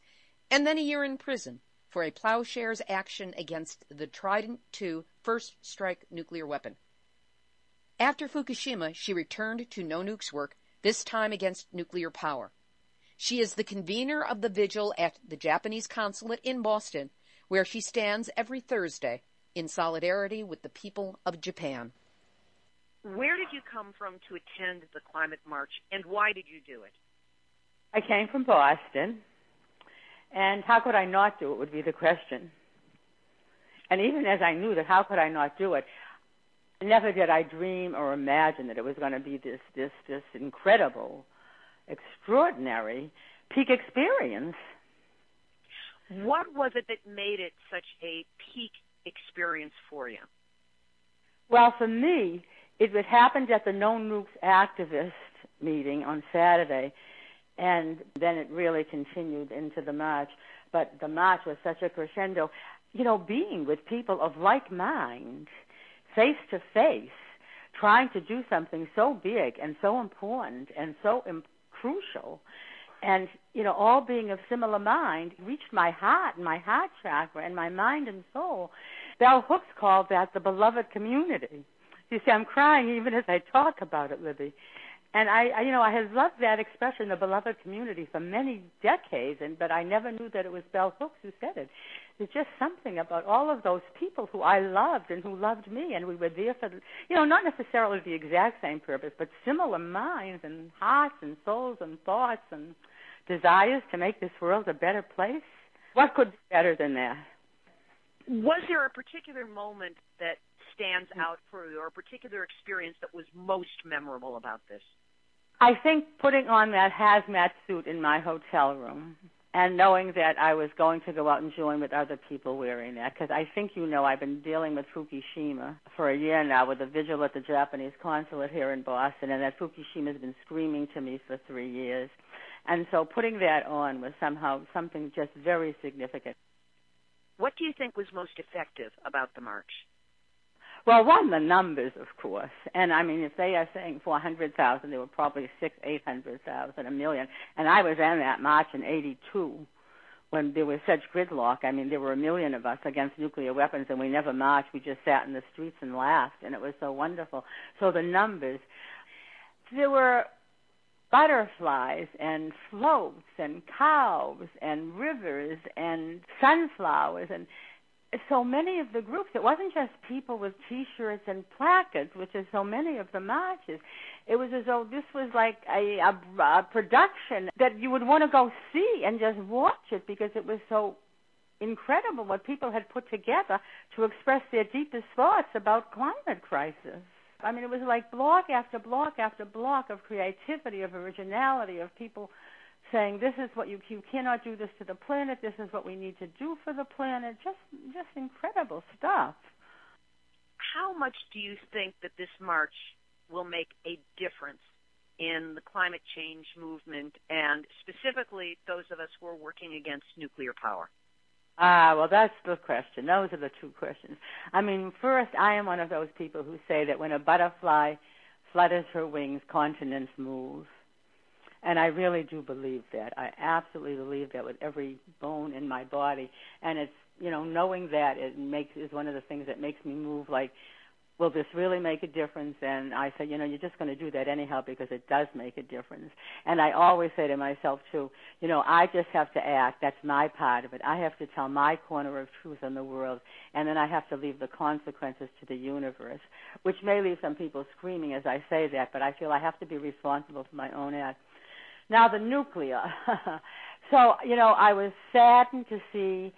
Speaker 3: and then a year in prison for a Plowshares action against the Trident II first strike nuclear weapon. After Fukushima, she returned to No Nukes work, this time against nuclear power. She is the convener of the vigil at the Japanese consulate in Boston, where she stands every Thursday in solidarity with the people of Japan.
Speaker 1: Where did you come from to attend the climate march, and why did you do it?
Speaker 6: I came from Boston, and how could I not do it would be the question. And even as I knew that how could I not do it, never did I dream or imagine that it was going to be this incredible, extraordinary peak experience.
Speaker 1: What was it that made it such a peak experience for you?
Speaker 6: Well, for me, it happened at the No Nukes activist meeting on Saturday, and then it really continued into the march. But the march was such a crescendo. You know, being with people of like mind, face to face, trying to do something so big and so important and so crucial, and, you know, all being of similar mind, reached my heart and my heart chakra and my mind and soul. Bell Hooks called that the beloved community. You see, I'm crying even as I talk about it, Libby. And I have loved that expression, the beloved community, for many decades, but I never knew that it was Bell Hooks who said it. There's just something about all of those people who I loved and who loved me, and we were there for, not necessarily the exact same purpose, but similar minds and hearts and souls and thoughts and desires to make this world a better place. What could be better than that?
Speaker 1: Was there a particular moment that stands out for you, or a particular experience that was most memorable about this?
Speaker 6: I think putting on that hazmat suit in my hotel room and knowing that I was going to go out and join with other people wearing that, because I think I've been dealing with Fukushima for a year now with a vigil at the Japanese consulate here in Boston, and that Fukushima's been screaming to me for 3 years. And so putting that on was somehow something just very significant.
Speaker 1: What do you think was most effective about the march?
Speaker 6: Well, one, the numbers, of course. And, I mean, if they are saying 400,000, there were probably 800,000, 1 million. And I was in that march in 82 when there was such gridlock. I mean, there were 1 million of us against nuclear weapons, and we never marched. We just sat in the streets and laughed, and it was so wonderful. So the numbers. There were butterflies and floats and cows and rivers and sunflowers and so many of the groups. It wasn't just people with T-shirts and placards, which is so many of the marches. It was as though this was like a production that you would want to go see and just watch it, because it was so incredible what people had put together to express their deepest thoughts about climate crisis. I mean, it was like block after block after block of creativity, of originality, of people saying, this is what you cannot do this to the planet, this is what we need to do for the planet, just incredible stuff.
Speaker 1: How much do you think that this march will make a difference in the climate change movement, and specifically those of us who are working against nuclear power?
Speaker 6: Well, that's the question. Those are the two questions. I mean, first, I am one of those people who say that when a butterfly flutters her wings, continents move. And I really do believe that. I absolutely believe that with every bone in my body. And it's, knowing that is one of the things that makes me move, like, will this really make a difference? And I say, you're just going to do that anyhow because it does make a difference. And I always say to myself, too, I just have to act. That's my part of it. I have to tell my corner of truth in the world, and then I have to leave the consequences to the universe, which may leave some people screaming as I say that, but I feel I have to be responsible for my own act. Now, the nuclear. So, I was saddened to see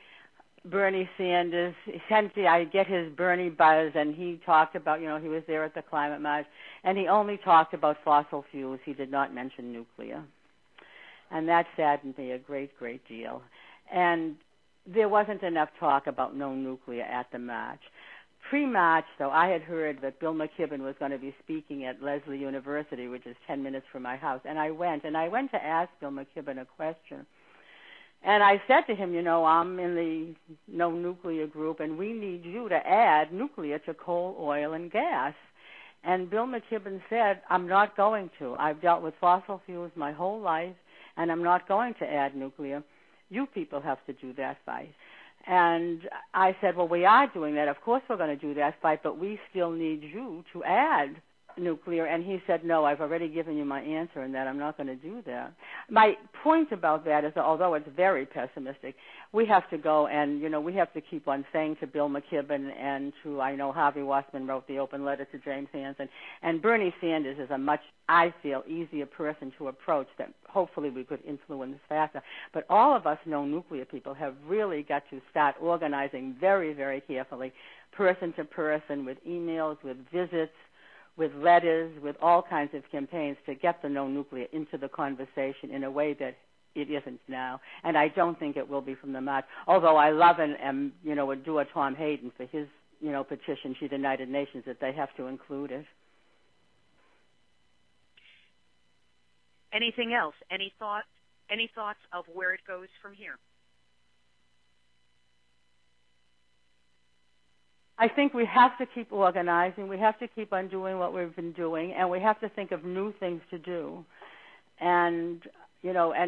Speaker 6: Bernie Sanders. Essentially, I get his Bernie buzz, and he talked about, he was there at the climate march, and he only talked about fossil fuels. He did not mention nuclear. And that saddened me a great, great deal. And there wasn't enough talk about no nuclear at the march. Pre-march, though, I had heard that Bill McKibben was going to be speaking at Lesley University, which is 10 minutes from my house, and I went to ask Bill McKibben a question. And I said to him, I'm in the no nuclear group, and we need you to add nuclear to coal, oil, and gas. And Bill McKibben said, I'm not going to. I've dealt with fossil fuels my whole life, and I'm not going to add nuclear. You people have to do that fight. And I said, well, we are doing that. Of course we're going to do that fight, but we still need you to add nuclear. And he said, no, I've already given you my answer in that I'm not going to do that. My point about that is that although it's very pessimistic, we have to go and, we have to keep on saying to Bill McKibben and to, I know Harvey Wassman wrote the open letter to James Hansen, and Bernie Sanders is a much, I feel, easier person to approach that hopefully we could influence faster. But all of us nuclear people have really got to start organizing very, very carefully, person to person, with emails, with visits, with letters, with all kinds of campaigns to get the no nuclear into the conversation in a way that it isn't now, and I don't think it will be from the march. Although I love and adore Tom Hayden for his petition to the United Nations that they have to include it.
Speaker 1: Anything else? Any thoughts? Any thoughts of where it goes from here?
Speaker 6: I think we have to keep organizing. We have to keep on doing what we've been doing, and we have to think of new things to do, and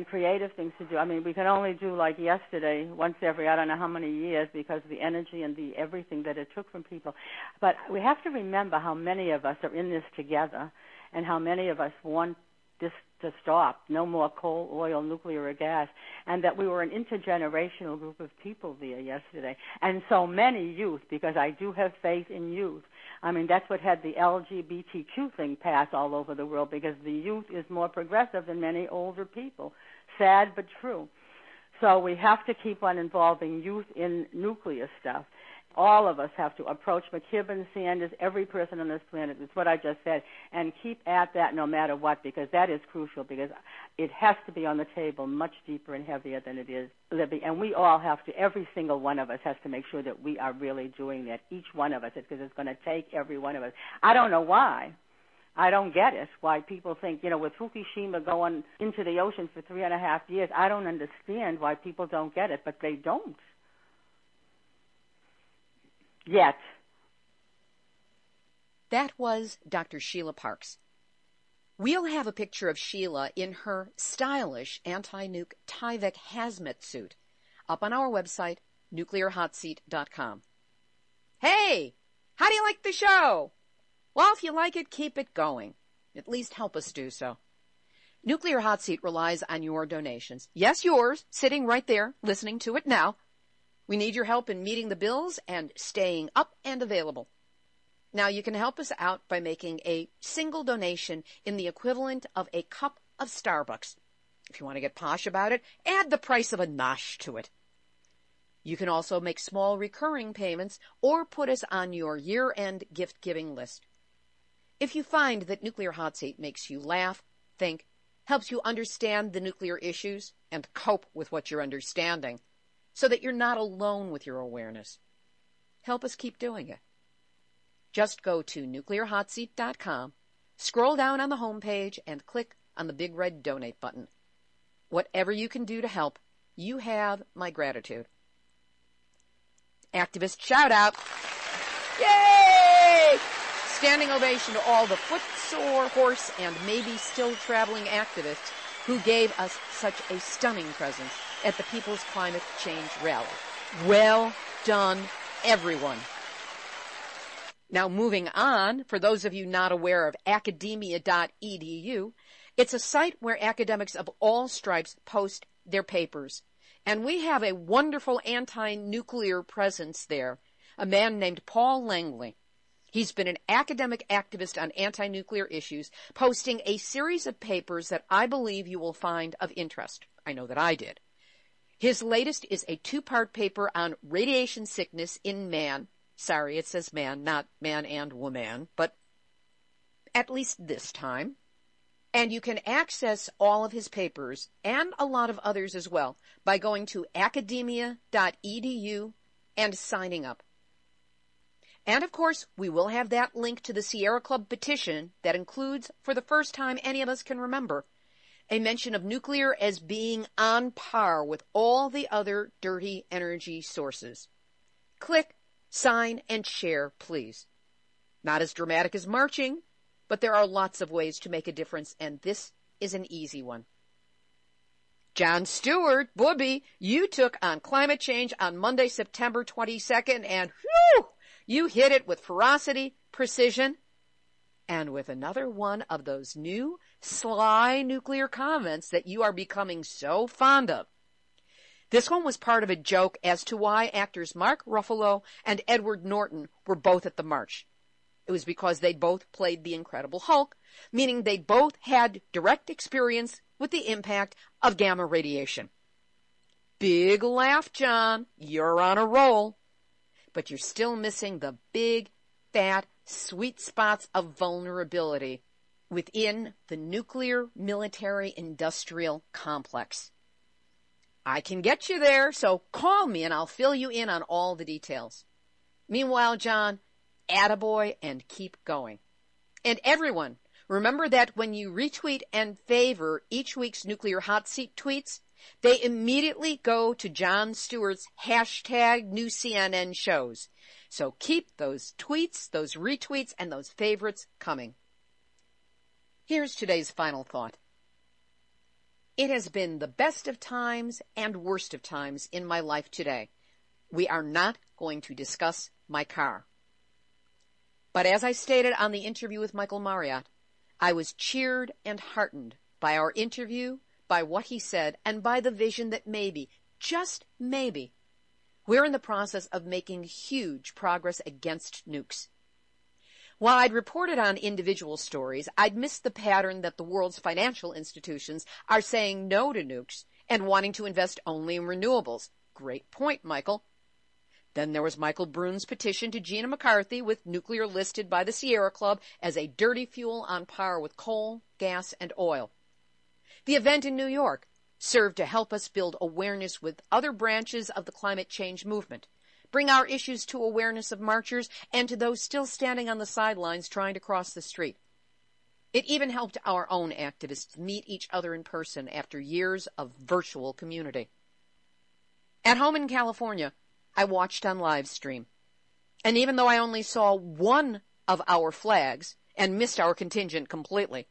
Speaker 6: creative things to do. I mean, we can only do like yesterday, once every I don't know how many years, because of the energy and the everything that it took from people. But we have to remember how many of us are in this together, and how many of us want this to stop, no more coal, oil, nuclear, or gas, and that we were an intergenerational group of people there yesterday, and so many youth, because I do have faith in youth. I mean, that's what had the LGBTQ thing pass all over the world, because the youth is more progressive than many older people. Sad but true. So we have to keep on involving youth in nuclear stuff. All of us have to approach McKibben, Sanders, every person on this planet. It's what I just said. And keep at that no matter what, because that is crucial, because it has to be on the table much deeper and heavier than it is, Libby. And we all have to, every single one of us has to make sure that we are really doing that, each one of us, because it's going to take every one of us. I don't know why. I don't get it, why people think, with Fukushima going into the ocean for 3.5 years, I don't understand why people don't get it, but they don't. Yet.
Speaker 3: That was Dr. Sheila Parks. We'll have a picture of Sheila in her stylish anti-nuke Tyvek hazmat suit up on our website, nuclearhotseat.com. Hey, how do you like the show? Well, if you like it, keep it going. At least help us do so. Nuclear Hot Seat relies on your donations. Yes, yours, sitting right there, listening to it now. We need your help in meeting the bills and staying up and available. Now, you can help us out by making a single donation in the equivalent of a cup of Starbucks. If you want to get posh about it, add the price of a nosh to it. You can also make small recurring payments or put us on your year-end gift-giving list. If you find that Nuclear Hot Seat makes you laugh, think, helps you understand the nuclear issues, and cope with what you're understanding, so that you're not alone with your awareness, help us keep doing it. Just go to nuclearhotseat.com, scroll down on the homepage, and click on the big red donate button. Whatever you can do to help, you have my gratitude. Activist shout out. Yay! Standing ovation to all the footsore, horse, and maybe still traveling activists who gave us such a stunning presence at the People's Climate Change Rally. Well done, everyone. Now, moving on, for those of you not aware of academia.edu, it's a site where academics of all stripes post their papers. And we have a wonderful anti-nuclear presence there, a man named Paul Langley. He's been an academic activist on anti-nuclear issues, posting a series of papers that I believe you will find of interest. I know that I did. His latest is a 2-part paper on radiation sickness in man. Sorry, it says man, not man and woman, but at least this time. And you can access all of his papers, and a lot of others as well, by going to academia.edu and signing up. And, of course, we will have that link to the Sierra Club petition that includes, for the first time any of us can remember, a mention of nuclear as being on par with all the other dirty energy sources. Click, sign, and share, please. Not as dramatic as marching, but there are lots of ways to make a difference, and this is an easy one. John Stewart, Booby, you took on climate change on Monday, September 22nd, and whew, you hit it with ferocity, precision, and with another one of those new, sly nuclear comments that you are becoming so fond of. This one was part of a joke as to why actors Mark Ruffalo and Edward Norton were both at the march. It was because they both played the Incredible Hulk, meaning they both had direct experience with the impact of gamma radiation. Big laugh, John. You're on a roll. But you're still missing the big, fat, sweet spots of vulnerability within the nuclear military industrial complex. I can get you there, so call me and I'll fill you in on all the details. Meanwhile, John, attaboy and keep going. And everyone, remember that when you retweet and favor each week's Nuclear Hot Seat tweets, they immediately go to Jon Stewart's hashtag New CNN shows. So keep those tweets, those retweets, and those favorites coming. Here's today's final thought. It has been the best of times and worst of times in my life today. We are not going to discuss my car. But as I stated on the interview with Michael Marriott, I was cheered and heartened by our interview, by what he said, and by the vision that maybe, just maybe, we're in the process of making huge progress against nukes. While I'd reported on individual stories, I'd missed the pattern that the world's financial institutions are saying no to nukes and wanting to invest only in renewables. Great point, Michael. Then there was Michael Brune's petition to Gina McCarthy with nuclear listed by the Sierra Club as a dirty fuel on par with coal, gas, and oil. The event in New York served to help us build awareness with other branches of the climate change movement, bring our issues to awareness of marchers and to those still standing on the sidelines trying to cross the street. It even helped our own activists meet each other in person after years of virtual community. At home in California, I watched on live stream. And even though I only saw one of our flags and missed our contingent completely,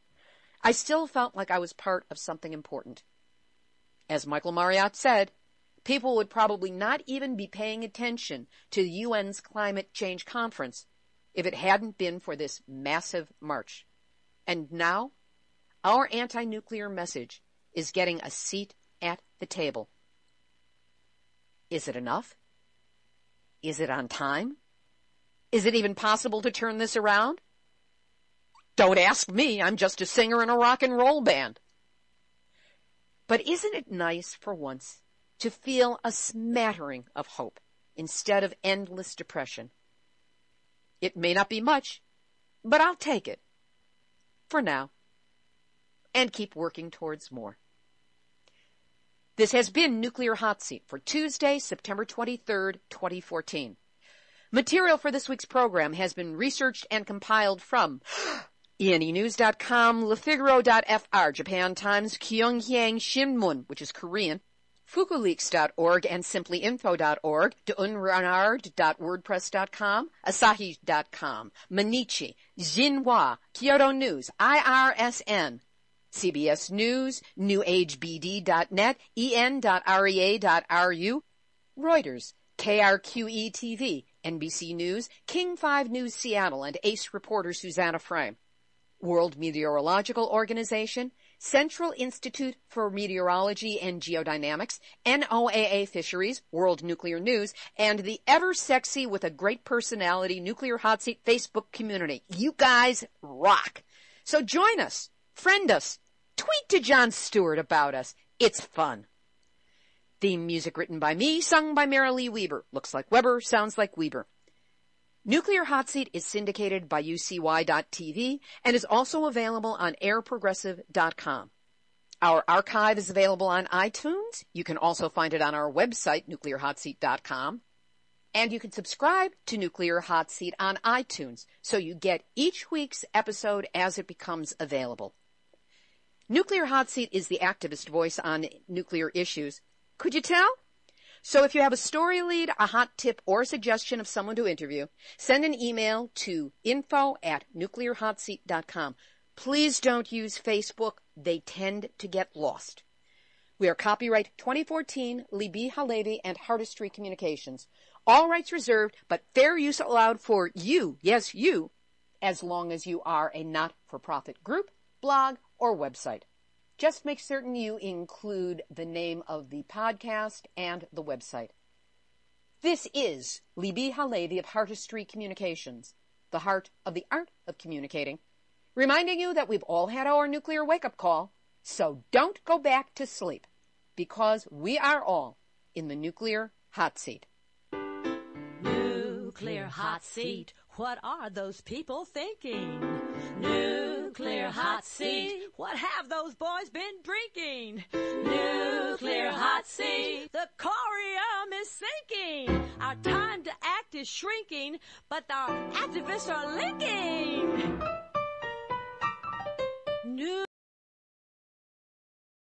Speaker 3: I still felt like I was part of something important. As Michael Marriott said, people would probably not even be paying attention to the UN's climate change conference if it hadn't been for this massive march. And now, our anti-nuclear message is getting a seat at the table. Is it enough? Is it on time? Is it even possible to turn this around? Don't ask me, I'm just a singer in a rock and roll band. But isn't it nice for once to feel a smattering of hope instead of endless depression? It may not be much, but I'll take it for now and keep working towards more. This has been Nuclear Hot Seat for Tuesday, September 23rd, 2014. Material for this week's program has been researched and compiled from ENEnews.com, LeFigaro.fr, Japan Times, Kyunghyang Shinmun, which is Korean, FukuLeaks.org and SimplyInfo.org, DeUnrenard.wordpress.com, Asahi.com, Mainichi, Xinhua, Kyoto News, IRSN, CBS News, NewAgeBD.net, en.rea.ru, Reuters, KRQE-TV, NBC News, King 5 News Seattle, and ace reporter Susanna Frame. World Meteorological Organization, Central Institute for Meteorology and Geodynamics, NOAA Fisheries, World Nuclear News, and the ever-sexy with a great personality Nuclear Hot Seat Facebook community. You guys rock. So join us, friend us, tweet to Jon Stewart about us. It's fun. Theme music written by me, sung by Mara Lee Weber. Looks like Weber, sounds like Weber. Nuclear Hot Seat is syndicated by UCY.TV and is also available on airprogressive.com. Our archive is available on iTunes. You can also find it on our website, nuclearhotseat.com. And you can subscribe to Nuclear Hot Seat on iTunes so you get each week's episode as it becomes available. Nuclear Hot Seat is the activist voice on nuclear issues. Could you tell? So if you have a story lead, a hot tip, or a suggestion of someone to interview, send an email to info@nuclearhotseat.com. Please don't use Facebook. They tend to get lost. We are copyright 2014, Libbe, HaLevy, and Hardestry Communications. All rights reserved, but fair use allowed for you, yes, you, as long as you are a not-for-profit group, blog, or website. Just make certain you include the name of the podcast and the website. This is Libbe HaLevy of Hardestry Communications, the heart of the art of communicating, reminding you that we've all had our nuclear wake-up call, so don't go back to sleep, because we are all in the Nuclear Hot Seat.
Speaker 2: Nuclear Hot Seat. What are those people thinking? Nuclear hot seat. What have those boys been drinking? Nuclear hot seat. The corium is sinking. Our time to act is shrinking, but our activists are linking.